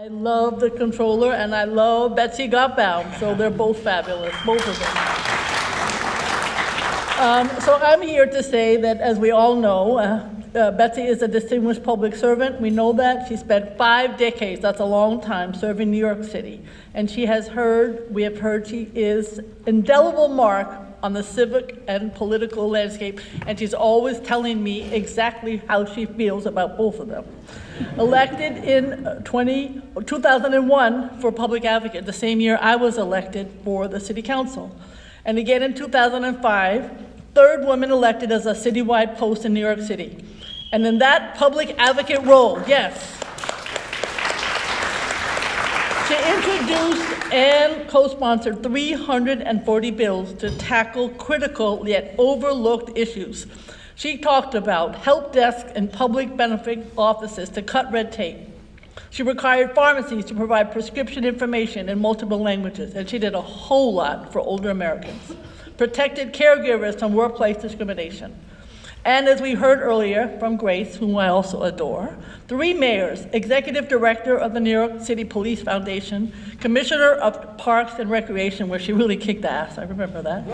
I love the Comptroller and I love Betsy Gotham, so they're both fabulous, both of them. So I'm here to say that, as we all know, Betsy is a distinguished public servant. We know that. She spent 5 decades, that's a long time, serving New York City. And we have heard she is indelible mark on the civic and political landscape, and she's always telling me exactly how she feels about both of them. Elected in 2001 for public advocate, the same year I was elected for the city council. And again in 2005, third woman elected as a citywide post in New York City. And in that public advocate role, yes, she introduced and co-sponsored 340 bills to tackle critical yet overlooked issues. She talked about help desk and public benefit offices to cut red tape. She required pharmacies to provide prescription information in multiple languages, and she did a whole lot for older Americans. Protected caregivers from workplace discrimination. And as we heard earlier from Grace, whom I also adore, 3 mayors, executive director of the New York City Police Foundation, commissioner of Parks and Recreation, where she really kicked ass, I remember that,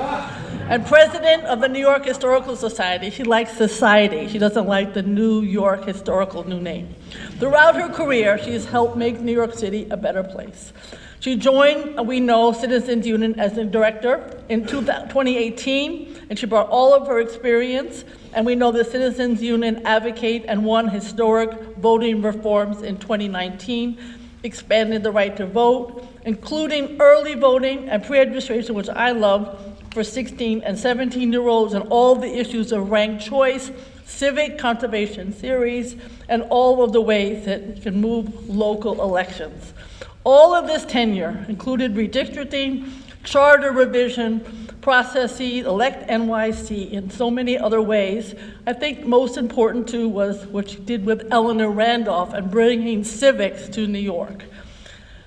and president of the New York Historical Society. She likes society. She doesn't like the New York Historical new name. Throughout her career, she has helped make New York City a better place. She joined, we know, Citizens Union as a director in 2018, and she brought all of her experience, and we know the Citizens Union advocate and won historic voting reforms in 2019, expanded the right to vote, including early voting and pre-registration, which I love, for 16 and 17-year-olds, and all the issues of ranked choice, civic conservation theories, and all of the ways that it can move local elections. All of this tenure included redistricting, charter revision, processes, elect NYC, in so many other ways. I think most important too was what she did with Eleanor Randolph and bringing civics to New York.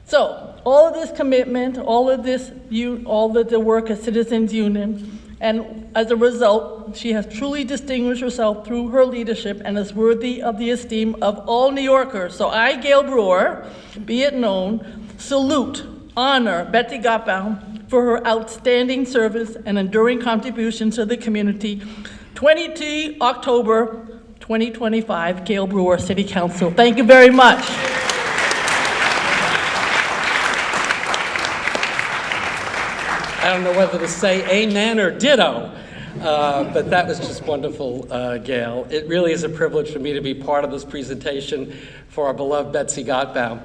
So all of this commitment, all of the work at Citizens Union, and as a result, she has truly distinguished herself through her leadership and is worthy of the esteem of all New Yorkers. So I, Gale Brewer, be it known, salute, honor Betsy Gotham for her outstanding service and enduring contributions to the community. 22 October 2025, Gale Brewer, City Council. Thank you very much. I don't know whether to say amen or ditto, but that was just wonderful, Gale. It really is a privilege for me to be part of this presentation for our beloved Betsy Gotham.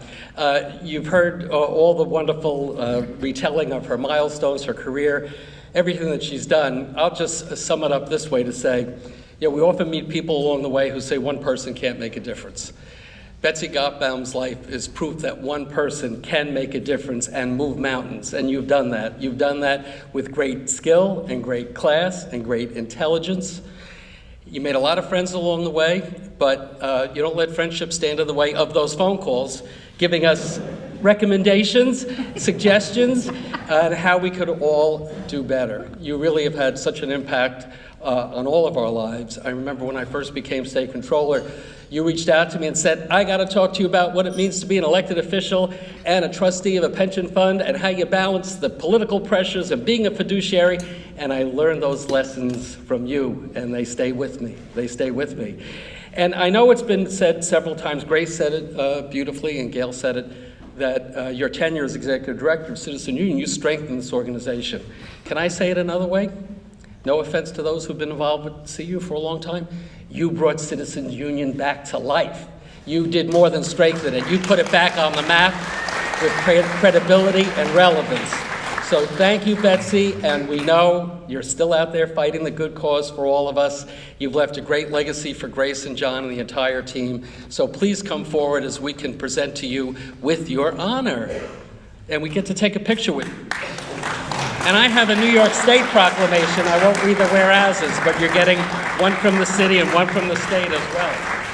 You've heard all the wonderful retelling of her milestones, her career, everything that she's done. I'll just sum it up this way to say, we often meet people along the way who say one person can't make a difference. Betsy Gotham's life is proof that one person can make a difference and move mountains, and you've done that. You've done that with great skill and great class and great intelligence. You made a lot of friends along the way, but you don't let friendship stand in the way of those phone calls, giving us recommendations, suggestions on how we could all do better. You really have had such an impact on all of our lives. I remember when I first became state controller, you reached out to me and said, I got to talk to you about what it means to be an elected official and a trustee of a pension fund and how you balance the political pressures of being a fiduciary. And I learned those lessons from you, and they stay with me. They stay with me. And I know it's been said several times, Grace said it beautifully and Gale said it, that your tenure as executive director of Citizens Union, you strengthened this organization. Can I say it another way? No offense to those who've been involved with CU for a long time. You brought Citizens Union back to life. You did more than strengthen it. You put it back on the map with credibility and relevance. So thank you, Betsy, and we know you're still out there fighting the good cause for all of us. You've left a great legacy for Grace and John and the entire team. So please come forward as we can present to you with your honor. And we get to take a picture with you. And I have a New York State proclamation. I won't read the whereases, but you're getting one from the city and one from the state as well.